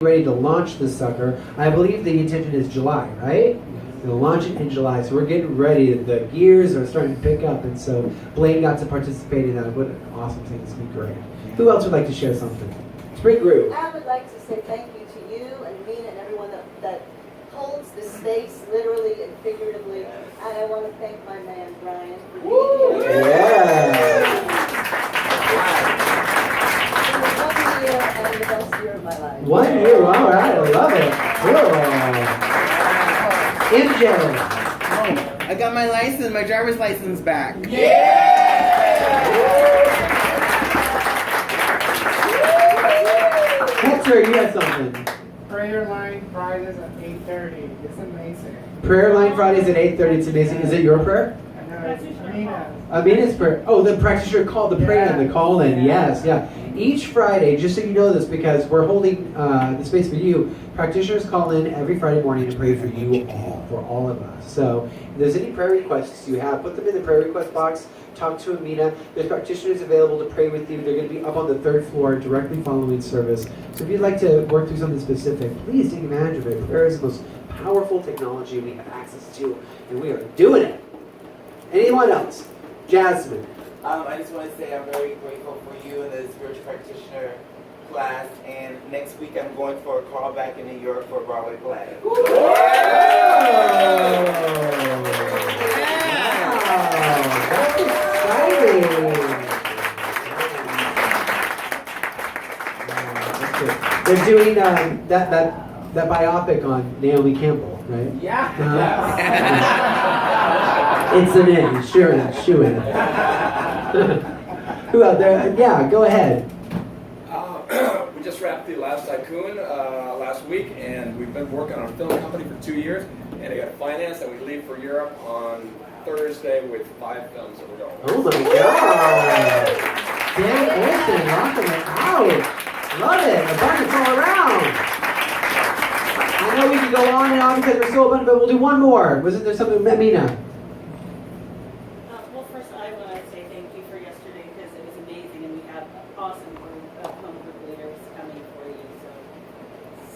ready to launch this sucker. I believe the intention is July, right? They'll launch it in July, so we're getting ready. The gears are starting to pick up, and so Blaine got to participate in that. What an awesome thing. It's going to be great. Who else would like to share something? Spring Groove. I would like to say thank you to you and Mina and everyone that holds the space literally and figuratively. And I want to thank my man Brian for being here. Yeah. And the best year of my life. 1 year, all right, I love it. Cool. MJ. I got my license, my driver's license back. Hector, you had something. Prayer line Fridays at 8:30. It's amazing. Prayer line Fridays at 8:30. It's amazing. Is it your prayer? I know it's Nina. Amina's prayer. Oh, the practitioner called the prayer and the call in. Yes, yeah. Each Friday, just so you know this, because we're holding the space for you, practitioners call in every Friday morning to pray for you all, for all of us. So if there's any prayer requests you have, put them in the prayer request box. Talk to Amina. There's practitioners available to pray with you. They're going to be up on the 3rd floor directly following service. So if you'd like to work through something specific, please take advantage of it. Prayer is the most powerful technology we have access to, and we are doing it. Anyone else? Jasmine. I just want to say I'm very grateful for you and the spiritual practitioner class. And next week I'm going for a call back in New York for a Broadway play. Wow. That's exciting. They're doing that biopic on Naomi Campbell, right? Yeah. It's an in, sure in, shoe in. Who out there? Yeah, go ahead. We just wrapped the Last Tycoon last week, and we've been working on a film company for 2 years, and it got financed, and we leave for Europe on Thursday with 5 films that we're going. Oh my God! Dan Olsen rocking it out. Love it. Abundance all around. I know we can go on and on because we're so abundant, but we'll do one more. Wasn't there something, Mina? Well, first I want to say thank you for yesterday because it was amazing, and we had an awesome group of home group leaders coming for you, so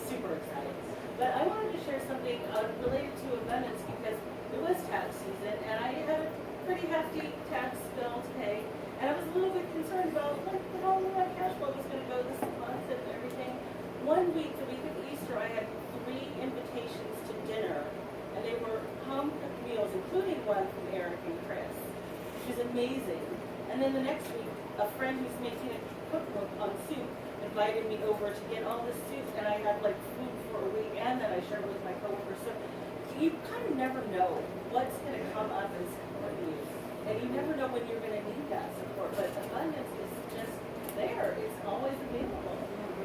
super excited. But I wanted to share something related to abundance because it was tax season, and I had a pretty hefty tax bill to pay, and I was a little bit concerned about how my cash flow was going to go this month and everything. 1 week, the week of Easter, I had 3 invitations to dinner, and they were home-cooked meals, including one from Eric and Chris, which is amazing. And then the next week, a friend who's making a cookbook on soup invited me over to get all this soup, and I had like food for a week, and then I shared with my coworkers. So you kind of never know what's going to come up and support you, and you never know when you're going to need that support. But abundance is just there; it's always available.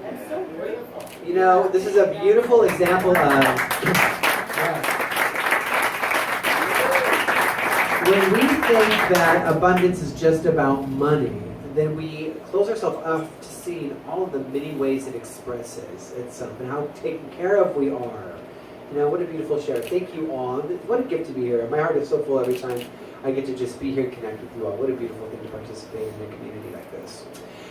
I'm so grateful. You know, this is a beautiful example of when we think that abundance is just about money, then we close ourselves up to seeing all of the many ways it expresses itself and how taken care of we are. You know, what a beautiful share. Thank you all. What a gift to be here. My heart is so full every time I get to just be here and connect with you all. What a beautiful thing to participate in a community like this.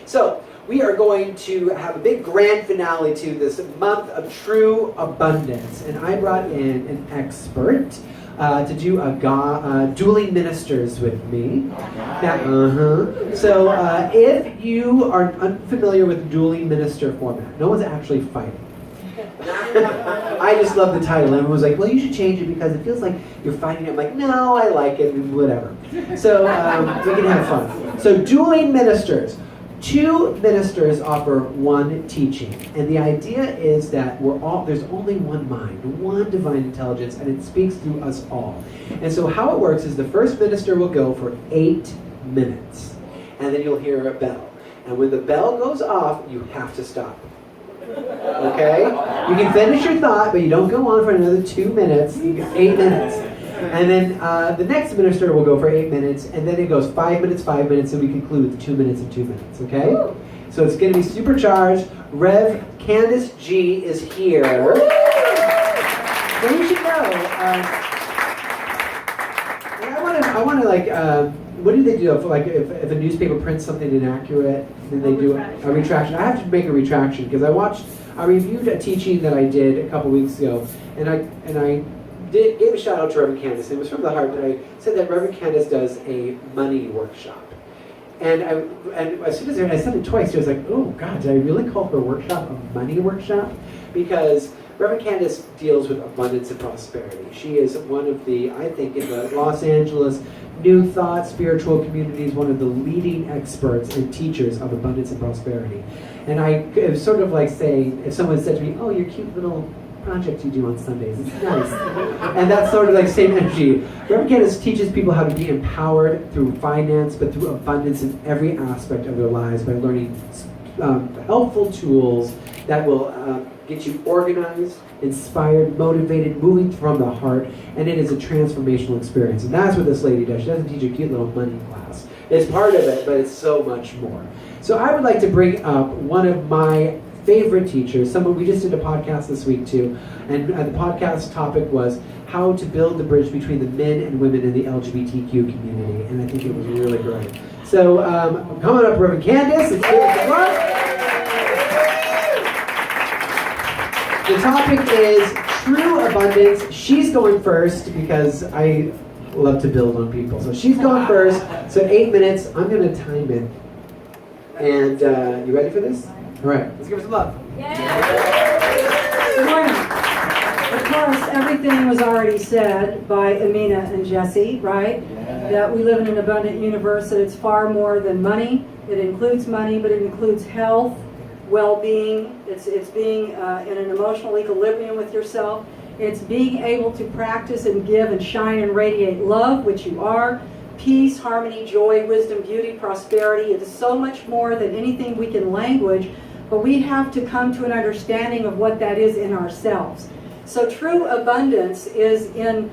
So, we are going to have a big grand finale to this month of true abundance. And I brought in an expert to do dueling ministers with me. So if you are unfamiliar with dueling minister format, no one's actually fighting. I just love the title. Everyone was like, well, you should change it because it feels like you're fighting. I'm like, no, I like it, whatever. So we can have fun. So dueling ministers. 2 ministers offer 1 teaching, and the idea is that there's only one mind, one divine intelligence, and it speaks through us all. And so how it works is the first minister will go for 8 minutes, and then you'll hear a bell. And when the bell goes off, you have to stop. Okay? You can finish your thought, but you don't go on for another 2 minutes. You get 8 minutes. And then the next minister will go for 8 minutes, and then it goes 5 minutes, and we conclude with 2 minutes and 2 minutes, okay? So it's going to be supercharged. Rev Candice Gee is here. So you should know, I want to what do they do? If a newspaper prints something inaccurate, then they do a retraction. I have to make a retraction because I reviewed a teaching that I did a couple weeks ago, and I gave a shout out to Rev Candice. It was from the heart that I said that Rev Candice does a money workshop. And as soon as I said it twice, I was like, oh God, did I really call her workshop a money workshop? Because Rev Candice deals with abundance and prosperity. She is one of the, I think, in the Los Angeles New Thought spiritual communities, one of the leading experts and teachers of abundance and prosperity. And it was sort of like saying, if someone said to me, oh, your cute little project you do on Sundays, it's nice. And that's sort of like same energy. Rev Candice teaches people how to be empowered through finance, but through abundance in every aspect of their lives by learning helpful tools that will get you organized, inspired, motivated, moving from the heart, and it is a transformational experience. And that's what this lady does. She doesn't teach a cute little money class. It's part of it, but it's so much more. So I would like to bring up one of my favorite teachers, someone we just did a podcast this week too, and the podcast topic was how to build the bridge between the men and women in the LGBTQ community, and I think it was really great. So coming up, Rev Candice, let's give it a applause. The topic is true abundance. She's going first because I love to build on people. So she's going first. So 8 minutes. I'm going to time it. And you ready for this? All right. Let's give her some love. Good morning. Of course, everything was already said by Amina and Jesse, right? That we live in an abundant universe, that it's far more than money. It includes money, but it includes health, well-being. It's being in an emotional equilibrium with yourself. It's being able to practice and give and shine and radiate love, which you are, peace, harmony, joy, wisdom, beauty, prosperity. It is so much more than anything we can language, but we have to come to an understanding of what that is in ourselves. So true abundance is in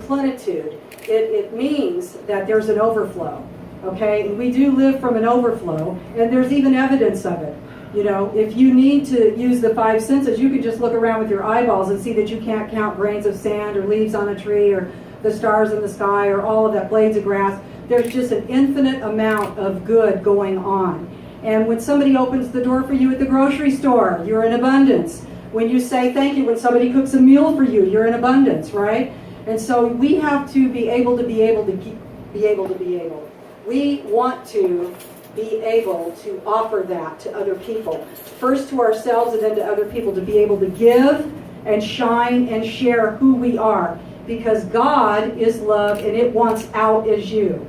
plenitude. It means that there's an overflow, okay? And we do live from an overflow, and there's even evidence of it. You know, if you need to use the 5 senses, you can just look around with your eyeballs and see that you can't count grains of sand or leaves on a tree or the stars in the sky or all of that, blades of grass. There's just an infinite amount of good going on. And when somebody opens the door for you at the grocery store, you're in abundance. When you say thank you when somebody cooks a meal for you, you're in abundance, right? And so we have to be able to be able. We want to be able to offer that to other people. First to ourselves and then to other people, to be able to give and shine and share who we are. Because God is love and it wants out as you.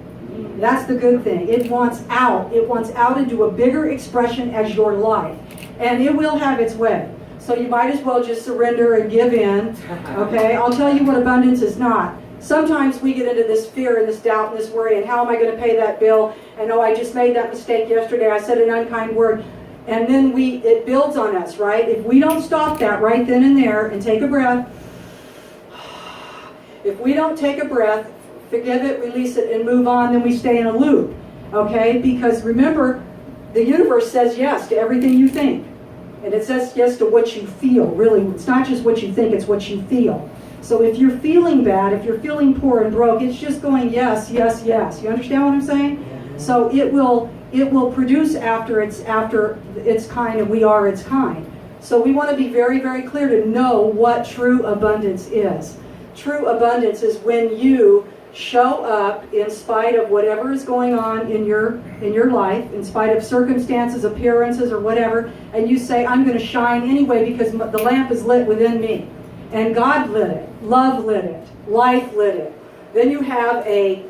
That's the good thing. It wants out. It wants out into a bigger expression as your life. And it will have its way. So you might as well just surrender and give in. Okay? I'll tell you what abundance is not. Sometimes we get into this fear and this doubt and this worry and how am I going to pay that bill? And oh, I just made that mistake yesterday. I said an unkind word. And then it builds on us, right? If we don't stop that right then and there and take a breath, if we don't take a breath, forgive it, release it, and move on, then we stay in a loop, okay? Because remember, the universe says yes to everything you think. And it says yes to what you feel, really. It's not just what you think, it's what you feel. So if you're feeling bad, if you're feeling poor and broke, it's just going yes, yes, yes. You understand what I'm saying? So it will produce after its kind, and we are its kind. So we want to be very, very clear to know what true abundance is. True abundance is when you show up in spite of whatever is going on in your life, in spite of circumstances, appearances, or whatever, and you say, I'm going to shine anyway because the lamp is lit within me. And God lit it, love lit it, life lit it. Then you have a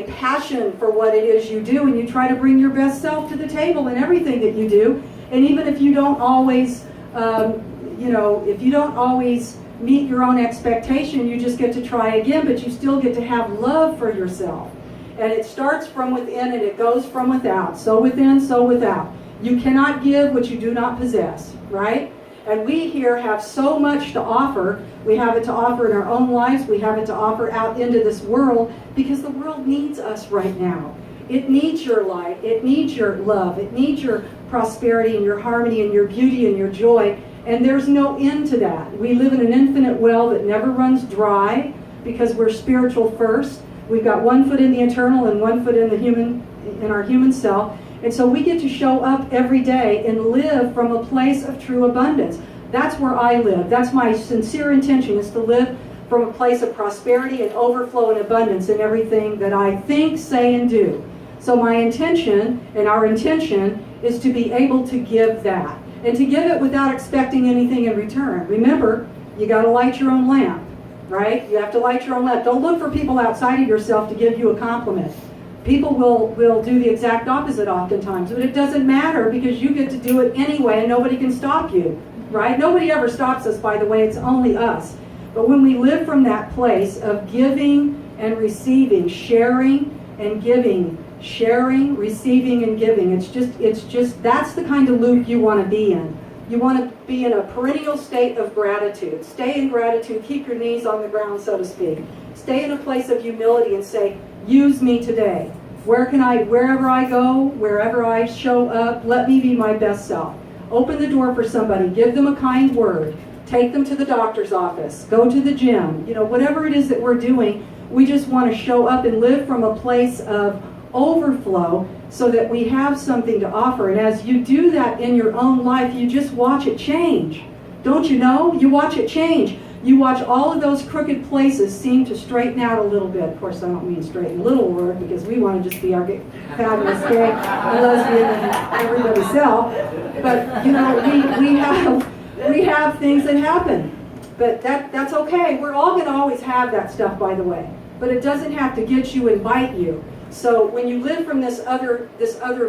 passion for what it is you do, and you try to bring your best self to the table in everything that you do. And even if you don't always, if you don't always meet your own expectation, you just get to try again, but you still get to have love for yourself. And it starts from within and it goes from without. So within, so without. You cannot give what you do not possess, right? And we here have so much to offer. We have it to offer in our own lives. We have it to offer out into this world because the world needs us right now. It needs your light. It needs your love. It needs your prosperity and your harmony and your beauty and your joy. And there's no end to that. We live in an infinite well that never runs dry because we're spiritual first. We've got one foot in the eternal and one foot in our human self. And so we get to show up every day and live from a place of true abundance. That's where I live. That's my sincere intention, is to live from a place of prosperity and overflow and abundance in everything that I think, say, and do. So my intention and our intention is to be able to give that. And to give it without expecting anything in return. Remember, you got to light your own lamp, right? You have to light your own lamp. Don't look for people outside of yourself to give you a compliment. People will do the exact opposite oftentimes, but it doesn't matter because you get to do it anyway and nobody can stop you, right? Nobody ever stops us, by the way, it's only us. But when we live from that place of giving and receiving, sharing and giving, sharing, receiving, and giving, it's just that's the kind of loop you want to be in. You want to be in a perennial state of gratitude. Stay in gratitude, keep your knees on the ground, so to speak. Stay in a place of humility and say, use me today. Wherever I go, wherever I show up, let me be my best self. Open the door for somebody, give them a kind word, take them to the doctor's office, go to the gym, whatever it is that we're doing, we just want to show up and live from a place of overflow so that we have something to offer. And as you do that in your own life, you just watch it change. Don't you know? You watch it change. You watch all of those crooked places seem to straighten out a little bit. Of course, I don't mean straighten little word, because we want to just be our fabulous gay and lesbian and everybody's self. But we have things that happen. But that's okay. We're all going to always have that stuff, by the way. But it doesn't have to get you and bite you. So when you live from this other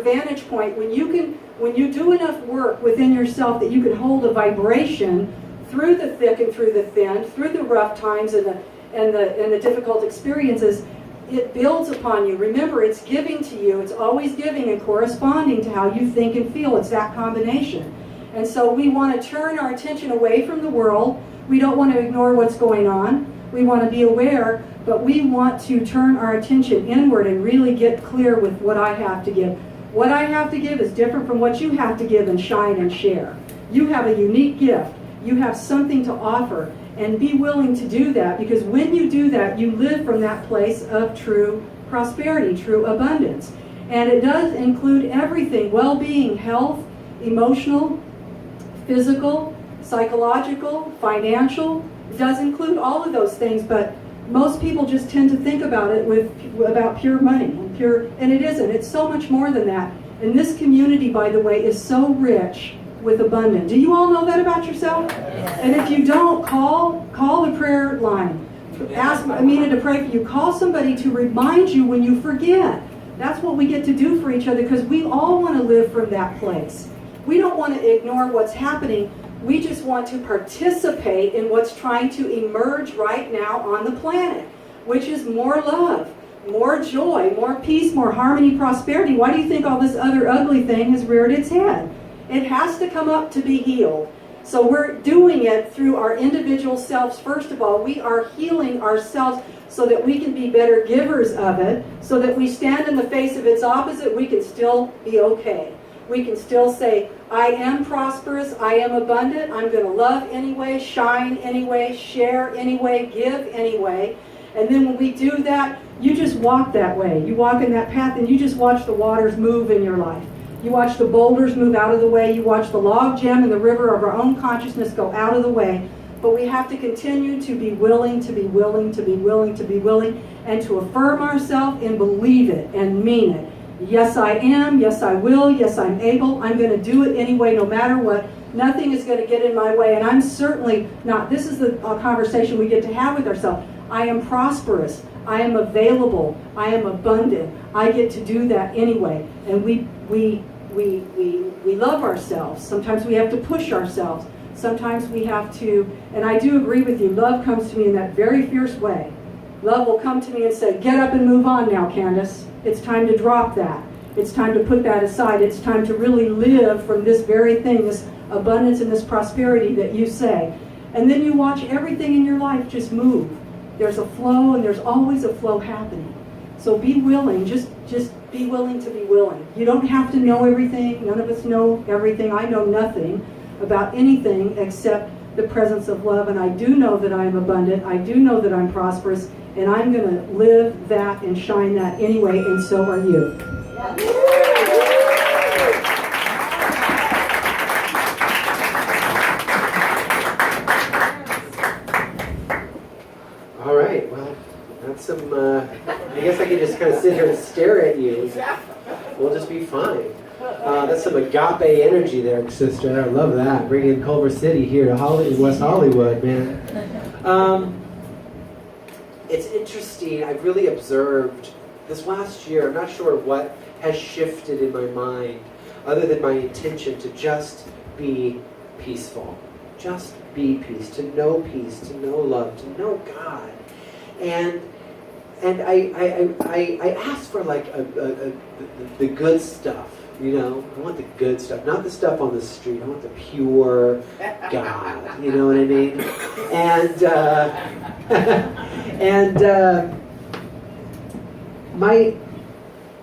vantage point, when you do enough work within yourself that you can hold a vibration through the thick and through the thin, through the rough times and the difficult experiences, it builds upon you. Remember, it's giving to you. It's always giving and corresponding to how you think and feel. It's that combination. And so we want to turn our attention away from the world. We don't want to ignore what's going on. We want to be aware, but we want to turn our attention inward and really get clear with what I have to give. What I have to give is different from what you have to give and shine and share. You have a unique gift. You have something to offer, and be willing to do that, because when you do that, you live from that place of true prosperity, true abundance. And it does include everything: well-being, health, emotional, physical, psychological, financial. It does include all of those things, but most people just tend to think about it about pure money and it isn't. It's so much more than that. And this community, by the way, is so rich with abundance. Do you all know that about yourself? Yes. And if you don't, call the prayer line. Ask Amina to pray for you. Call somebody to remind you when you forget. That's what we get to do for each other, because we all want to live from that place. We don't want to ignore what's happening. We just want to participate in what's trying to emerge right now on the planet, which is more love, more joy, more peace, more harmony, prosperity. Why do you think all this other ugly thing has reared its head? It has to come up to be healed. So we're doing it through our individual selves. First of all, we are healing ourselves so that we can be better givers of it, so that we stand in the face of its opposite, we can still be okay. We can still say, I am prosperous, I am abundant, I'm going to love anyway, shine anyway, share anyway, give anyway. And then when we do that, you just walk that way. You walk in that path and you just watch the waters move in your life. You watch the boulders move out of the way. You watch the log jam in the river of our own consciousness go out of the way. But we have to continue to be willing, to be willing, to be willing, to be willing, and to affirm ourselves and believe it and mean it. Yes, I am. Yes, I will. Yes, I'm able. I'm going to do it anyway, no matter what. Nothing is going to get in my way. And I'm certainly not. This is a conversation we get to have with ourselves. I am prosperous. I am available. I am abundant. I get to do that anyway. And we love ourselves. Sometimes we have to push ourselves. Sometimes we have to, and I do agree with you, love comes to me in that very fierce way. Love will come to me and say, get up and move on now, Candice. It's time to drop that. It's time to put that aside. It's time to really live from this very thing, this abundance and this prosperity that you say. And then you watch everything in your life just move. There's a flow, and there's always a flow happening. So be willing, just be willing to be willing. You don't have to know everything. None of us know everything. I know nothing about anything except the presence of love, and I do know that I am abundant. I do know that I'm prosperous, and I'm going to live that and shine that anyway, and so are you. All right, well, that's some, I guess I can just kind of sit here and stare at you. We'll just be fine. That's some agape energy there, sister. I love that. Bringing Culver City here to West Hollywood, man. It's interesting. I've really observed this last year. I'm not sure what has shifted in my mind other than my intention to just be peaceful. Just be peace, to know love, to know God. And I asked for like the good stuff. You know, I want the good stuff, not the stuff on the street. I want the pure God. You know what I mean? And my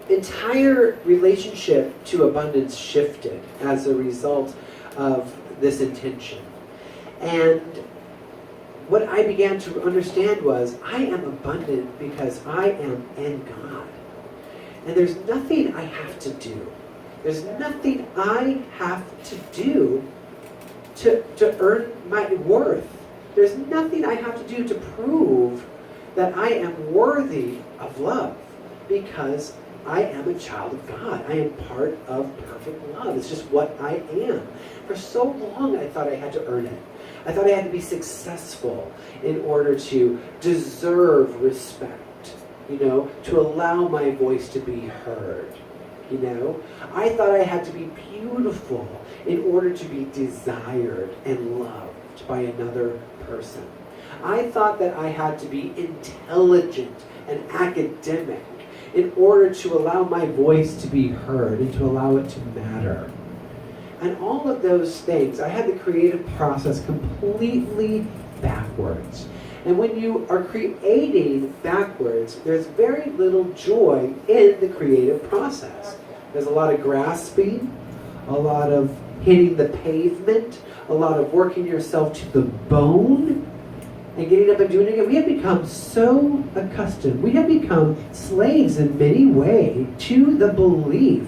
entire relationship to abundance shifted as a result of this intention. And what I began to understand was I am abundant because I am in God. And there's nothing I have to do. There's nothing I have to do to earn my worth. There's nothing I have to do to prove that I am worthy of love, because I am a child of God. I am part of perfect love. It's just what I am. For so long, I thought I had to earn it. I thought I had to be successful in order to deserve respect, you know, to allow my voice to be heard. You know, I thought I had to be beautiful in order to be desired and loved by another person. I thought that I had to be intelligent and academic in order to allow my voice to be heard and to allow it to matter. And all of those things, I had the creative process completely backwards. And when you are creating backwards, there's very little joy in the creative process. There's a lot of grasping, a lot of hitting the pavement, a lot of working yourself to the bone, and getting up and doing it again. We have become so accustomed, we have become slaves in many ways to the belief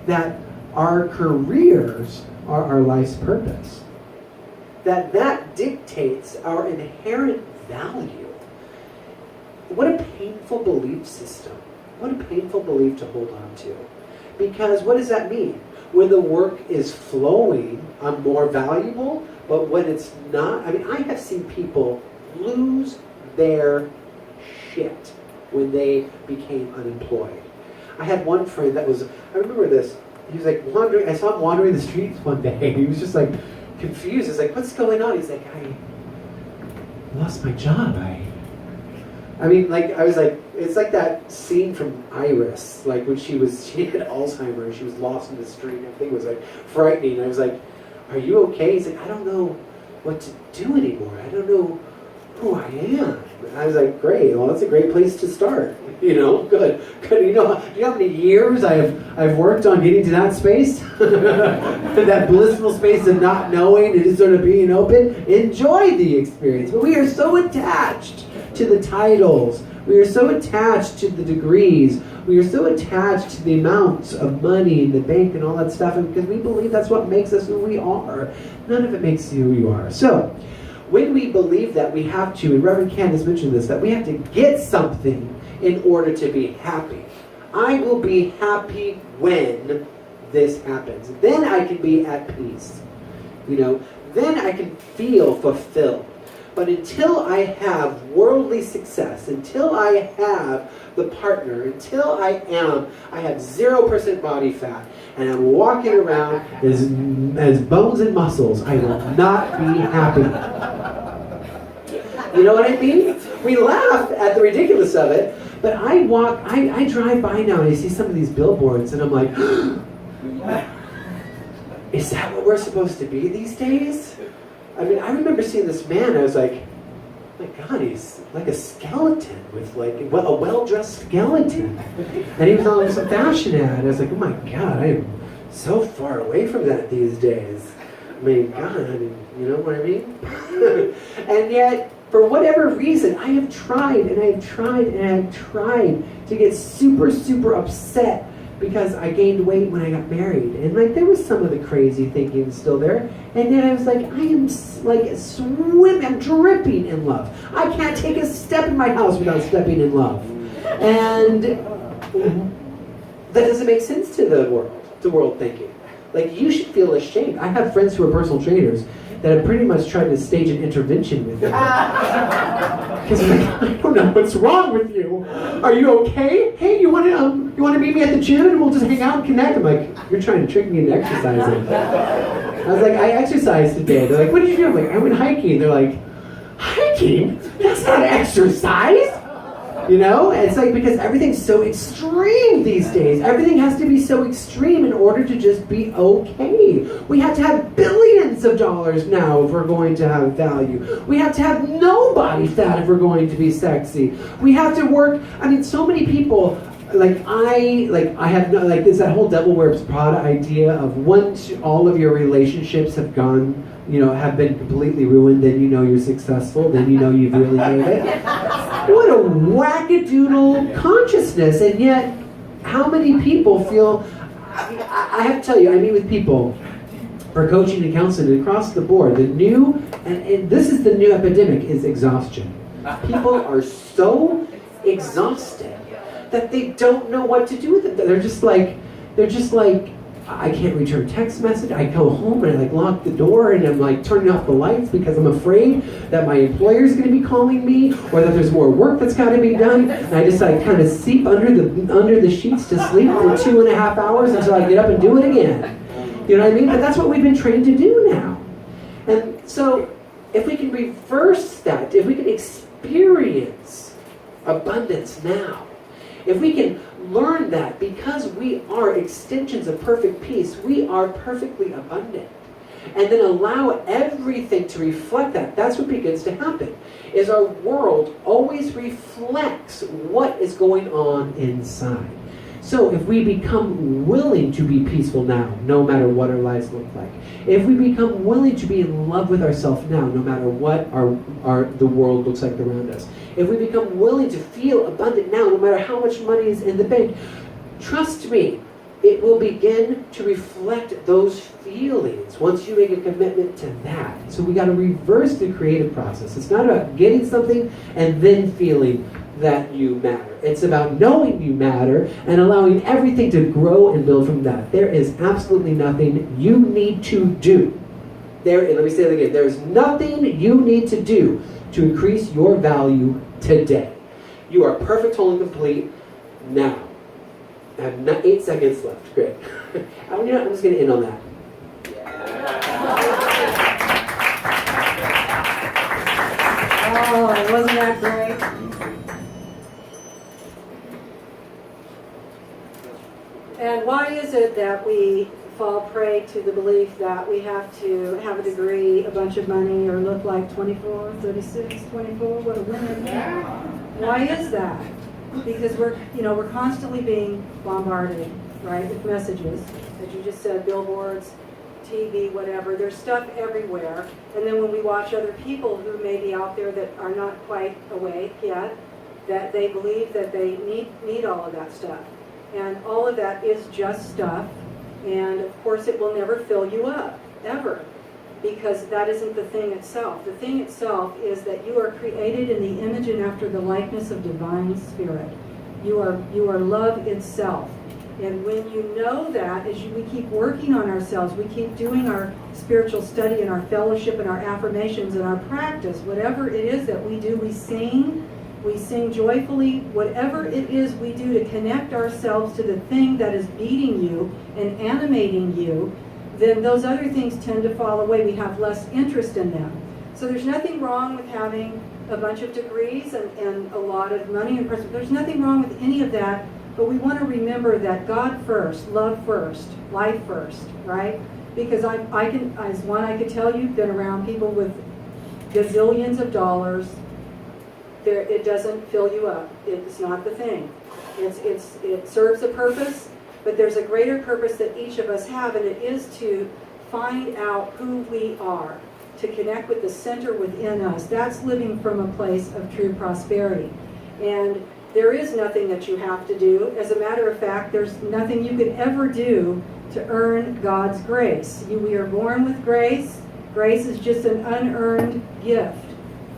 that our careers are our life's purpose. That dictates our inherent value. What a painful belief system. What a painful belief to hold on to. Because what does that mean? When the work is flowing, I'm more valuable, but when it's not, I mean, I have seen people lose their shit when they became unemployed. I had one friend that was, I remember this, he was like wandering, I saw him wandering the streets one day. He was just like confused. He's like, what's going on? He's like, I lost my job. I mean, like, I was like, it's like that scene from Iris, like when she had Alzheimer's, she was lost in the street, and everything was like frightening. I was like, are you okay? He's like, I don't know what to do anymore. I don't know who I am. And I was like, great, well, that's a great place to start. You know, good. You know how many years I've worked on getting to that space? That blissful space of not knowing and just sort of being open. Enjoy the experience. But we are so attached to the titles. We are so attached to the degrees. We are so attached to the amounts of money in the bank and all that stuff, and because we believe that's what makes us who we are. None of it makes you who you are. So, when we believe that we have to, and Rev Candice mentioned this, that we have to get something in order to be happy. I will be happy when this happens. Then I can be at peace. You know, then I can feel fulfilled. But until I have worldly success, until I have the partner, until I have 0% body fat, and I'm walking around as bones and muscles, I will not be happy. You know what I mean? We laugh at the ridiculous of it, but I drive by now and I see some of these billboards and I'm like, is that what we're supposed to be these days? I mean, I remember seeing this man, I was like, oh my God, he's like a skeleton with like a well-dressed skeleton. And he was on some fashion ad. I was like, oh my God, I am so far away from that these days. I mean, God, you know what I mean? And yet, for whatever reason, I have tried and I have tried and I have tried to get super, super upset because I gained weight when I got married. And like, there was some of the crazy thinking still there. And then I was like, I am like swimming, I'm dripping in love. I can't take a step in my house without stepping in love. And that doesn't make sense to the world thinking. Like, you should feel ashamed. I have friends who are personal trainers that have pretty much tried to stage an intervention with me. Because like, I don't know what's wrong with you. Are you okay? Hey, you want to meet me at the gym and we'll just hang out and connect? I'm like, you're trying to trick me into exercising. I was like, I exercised today. They're like, what did you do? I'm like, I went hiking. They're like, hiking? That's not exercise. You know, it's like, because everything's so extreme these days. Everything has to be so extreme in order to just be okay. We have to have billions of dollars now if we're going to have value. We have to have no body fat if we're going to be sexy. We have to work, I mean, so many people, I have no, like, there's that whole Devil Wears Prada idea of once all of your relationships have gone, you know, have been completely ruined, then you know you're successful, then you know you've really made it. What a wackadoodle consciousness. And yet, how many people feel, I have to tell you, I meet with people for coaching and counseling across the board. The new, and this is the new epidemic, is exhaustion. People are so exhausted that they don't know what to do with it. They're just like, I can't return text message. I go home and I like lock the door and I'm like turning off the lights because I'm afraid that my employer is going to be calling me or that there's more work that's got to be done. And I just like kind of seep under the sheets to sleep for 2.5 hours until I get up and do it again. You know what I mean? But that's what we've been trained to do now. And so if we can reverse that, if we can experience abundance now, if we can learn that because we are extensions of perfect peace, we are perfectly abundant, and then allow everything to reflect that, that's what begins to happen, is our world always reflects what is going on inside. So if we become willing to be peaceful now, no matter what our lives look like, if we become willing to be in love with ourselves now, no matter what the world looks like around us, if we become willing to feel abundant now, no matter how much money is in the bank, trust me, it will begin to reflect those feelings once you make a commitment to that. So we got to reverse the creative process. It's not about getting something and then feeling that you matter. It's about knowing you matter and allowing everything to grow and build from that. There is absolutely nothing you need to do. Let me say that again. There's nothing you need to do to increase your value today. You are perfect, whole, and complete now. I have 8 seconds left. Great. I'm just going to end on that. Oh, wasn't that great? And why is it that we fall prey to the belief that we have to have a degree, a bunch of money, or look like 24, 36, 24, what a woman? Why is that? Because we're constantly being bombarded, right, with messages, as you just said, billboards, TV, whatever. There's stuff everywhere. And then when we watch other people who may be out there that are not quite awake yet, that they believe that they need all of that stuff. And all of that is just stuff. And of course it will never fill you up, ever. Because that isn't the thing itself. The thing itself is that you are created in the image and after the likeness of divine spirit. You are love itself. And when you know that, we keep working on ourselves, we keep doing our spiritual study and our fellowship and our affirmations and our practice, whatever it is that we do, we sing joyfully, whatever it is we do to connect ourselves to the thing that is beating you and animating you, then those other things tend to fall away. We have less interest in them. So there's nothing wrong with having a bunch of degrees and a lot of money and person. There's nothing wrong with any of that, but we want to remember that God first, love first, life first, right? Because I could tell you've been around people with gazillions of dollars. It doesn't fill you up. It's not the thing. It serves a purpose, but there's a greater purpose that each of us have, and it is to find out who we are, to connect with the center within us. That's living from a place of true prosperity. And there is nothing that you have to do. As a matter of fact, there's nothing you could ever do to earn God's grace. We are born with grace. Grace is just an unearned gift.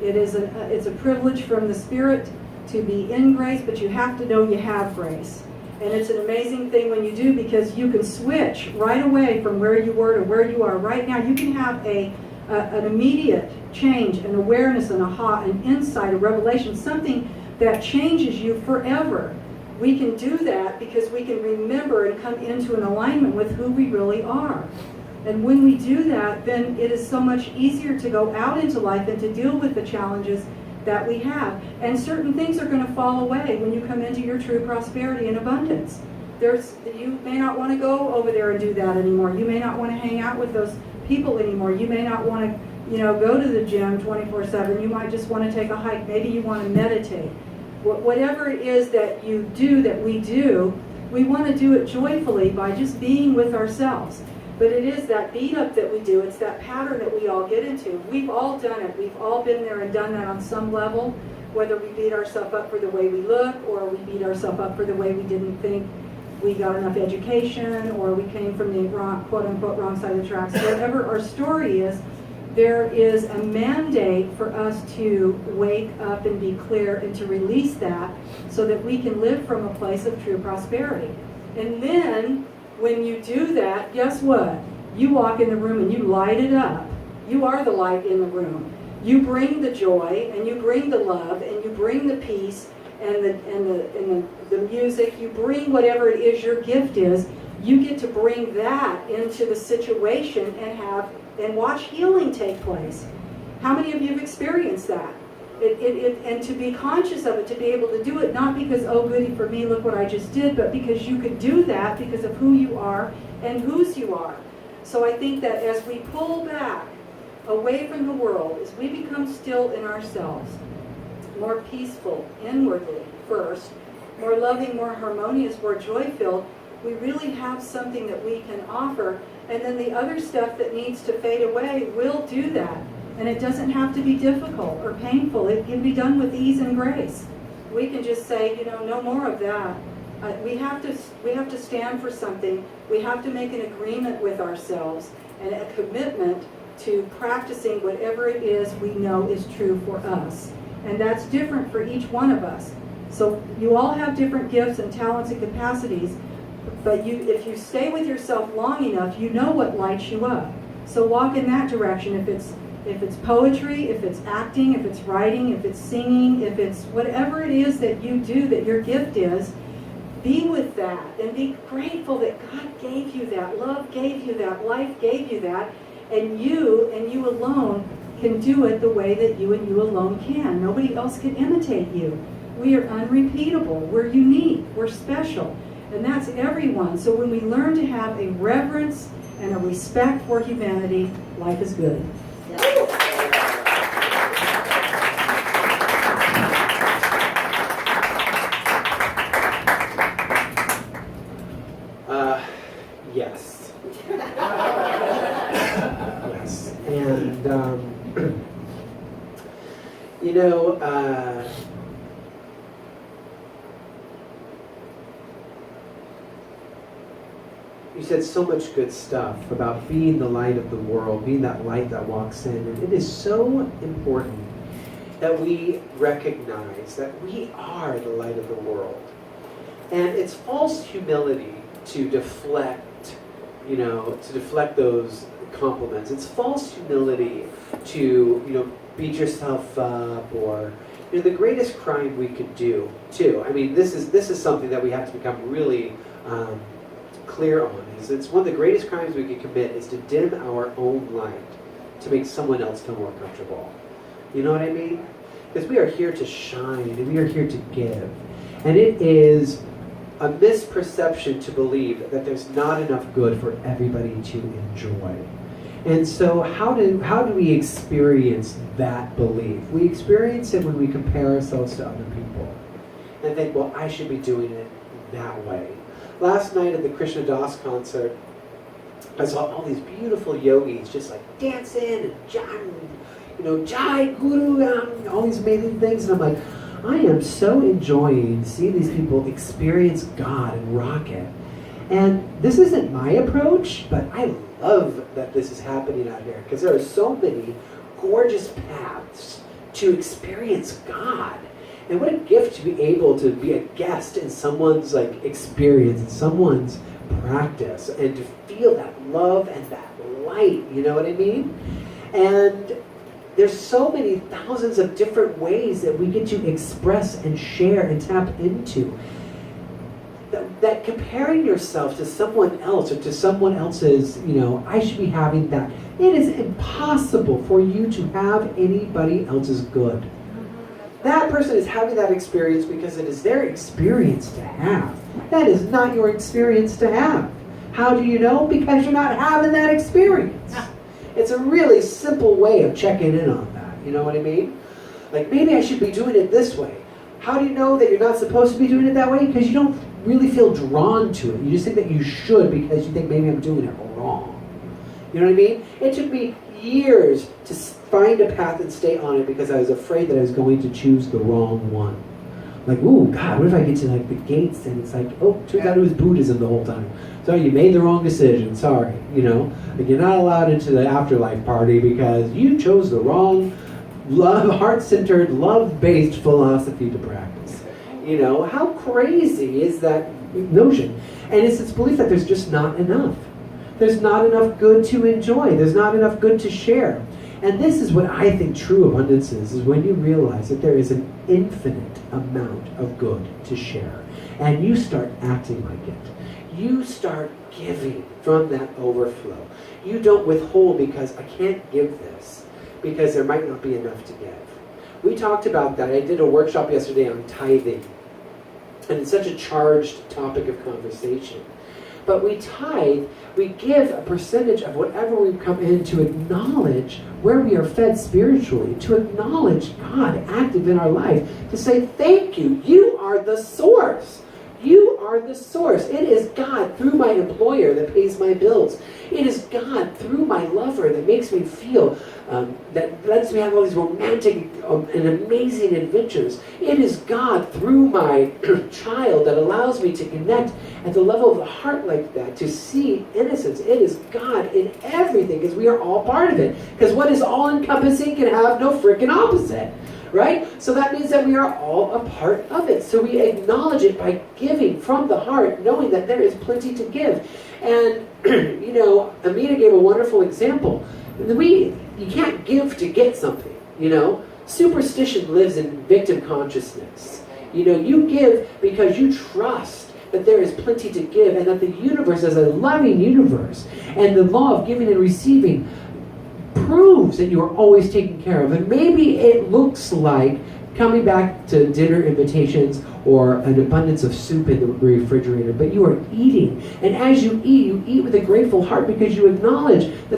It's a privilege from the Spirit to be in grace, but you have to know you have grace. And it's an amazing thing when you do, because you can switch right away from where you were to where you are right now. You can have an immediate change, an awareness, an insight, a revelation, something that changes you forever. We can do that because we can remember and come into an alignment with who we really are. And when we do that, then it is so much easier to go out into life and to deal with the challenges that we have. And certain things are going to fall away when you come into your true prosperity and abundance. You may not want to go over there and do that anymore. You may not want to hang out with those people anymore. You may not want to, go to the gym 24/7. You might just want to take a hike. Maybe you want to meditate. Whatever it is that you do, that we do, we want to do it joyfully by just being with ourselves. But it is that beat up that we do. It's that pattern that we all get into. We've all done it. We've all been there and done that on some level, whether we beat ourselves up for the way we look, or we beat ourselves up for the way we didn't think we got enough education, or we came from the wrong, quote unquote, wrong side of the tracks. Whatever our story is, there is a mandate for us to wake up and be clear and to release that so that we can live from a place of true prosperity. And then when you do that, guess what? You walk in the room and you light it up. You are the light in the room. You bring the joy, and you bring the love, and you bring the peace and the music. You bring whatever it is your gift is. You get to bring that into the situation and watch healing take place. How many of you have experienced that? And to be conscious of it, to be able to do it, not because, oh goody for me, look what I just did, but because you could do that because of who you are and whose you are. So I think that as we pull back away from the world, as we become still in ourselves, more peaceful inwardly first, more loving, more harmonious, more joy-filled, we really have something that we can offer. And then the other stuff that needs to fade away will do that. And it doesn't have to be difficult or painful. It can be done with ease and grace. We can just say, no more of that. We have to stand for something. We have to make an agreement with ourselves and a commitment to practicing whatever it is we know is true for us. And that's different for each one of us. So you all have different gifts and talents and capacities, but if you stay with yourself long enough, you know what lights you up. So walk in that direction. If it's poetry, if it's acting, if it's writing, if it's singing, if it's whatever it is that you do, that your gift is, be with that and be grateful that God gave you that, love gave you that, life gave you that, and you alone can do it the way that you and you alone can. Nobody else can imitate you. We are unrepeatable. We're unique. We're special. And that's everyone. So when we learn to have a reverence and a respect for humanity, life is good. Yes. Yes. And, you said so much good stuff about being the light of the world, being that light that walks in. And it is so important that we recognize that we are the light of the world. And it's false humility to deflect those compliments. It's false humility to, beat yourself up, or, the greatest crime we could do, too. I mean, this is something that we have to become really clear on. It's one of the greatest crimes we can commit is to dim our own light to make someone else feel more comfortable. You know what I mean? Because we are here to shine and we are here to give. And it is a misperception to believe that there's not enough good for everybody to enjoy. And so how do we experience that belief? We experience it when we compare ourselves to other people and think, well, I should be doing it that way. Last night at the Krishna Das concert, I saw all these beautiful yogis just like dancing and Jai Guru, all these amazing things. And I'm like, I am so enjoying seeing these people experience God and rock it. And this isn't my approach, but I love that this is happening out here because there are so many gorgeous paths to experience God. And what a gift to be able to be a guest in someone's like experience, in someone's practice, and to feel that love and that light, you know what I mean? And there's so many thousands of different ways that we get to express and share and tap into. That comparing yourself to someone else or to someone else's, I should be having that. It is impossible for you to have anybody else's good. That person is having that experience because it is their experience to have. That is not your experience to have. How do you know? Because you're not having that experience. It's a really simple way of checking in on that. You know what I mean? Like, maybe I should be doing it this way. How do you know that you're not supposed to be doing it that way? Because you don't really feel drawn to it. You just think that you should because you think maybe I'm doing it wrong. You know what I mean? It took me years to find a path and stay on it because I was afraid that I was going to choose the wrong one. Like, ooh, God, what if I get to like the gates and it's like, oh, turns out it was Buddhism the whole time. So you made the wrong decision, sorry, Like you're not allowed into the afterlife party because you chose the wrong heart-centered, love-based philosophy to practice. How crazy is that notion? And it's this belief that there's just not enough. There's not enough good to enjoy. There's not enough good to share. And this is what I think true abundance is when you realize that there is an infinite amount of good to share. And you start acting like it. You start giving from that overflow. You don't withhold because I can't give this, because there might not be enough to give. We talked about that. I did a workshop yesterday on tithing. And it's such a charged topic of conversation. But we tithe, we give a percentage of whatever we come in to acknowledge where we are fed spiritually, to acknowledge God active in our life, to say, thank you, you are the source. You are the source. It is God through my employer that pays my bills. It is God through my lover that makes me feel, that lets me have all these romantic and amazing adventures. It is God through my child that allows me to connect at the level of the heart like that, to see innocence. It is God in everything because we are all part of it. Because what is all-encompassing can have no freaking opposite. Right? So that means that we are all a part of it. So we acknowledge it by giving from the heart, knowing that there is plenty to give. And, Amina gave a wonderful example. You can't give to get something, Superstition lives in victim consciousness. You give because you trust that there is plenty to give and that the universe is a loving universe. And the law of giving and receiving proves that you are always taken care of. And maybe it looks like coming back to dinner invitations or an abundance of soup in the refrigerator, but you are eating. And as you eat with a grateful heart because you acknowledge that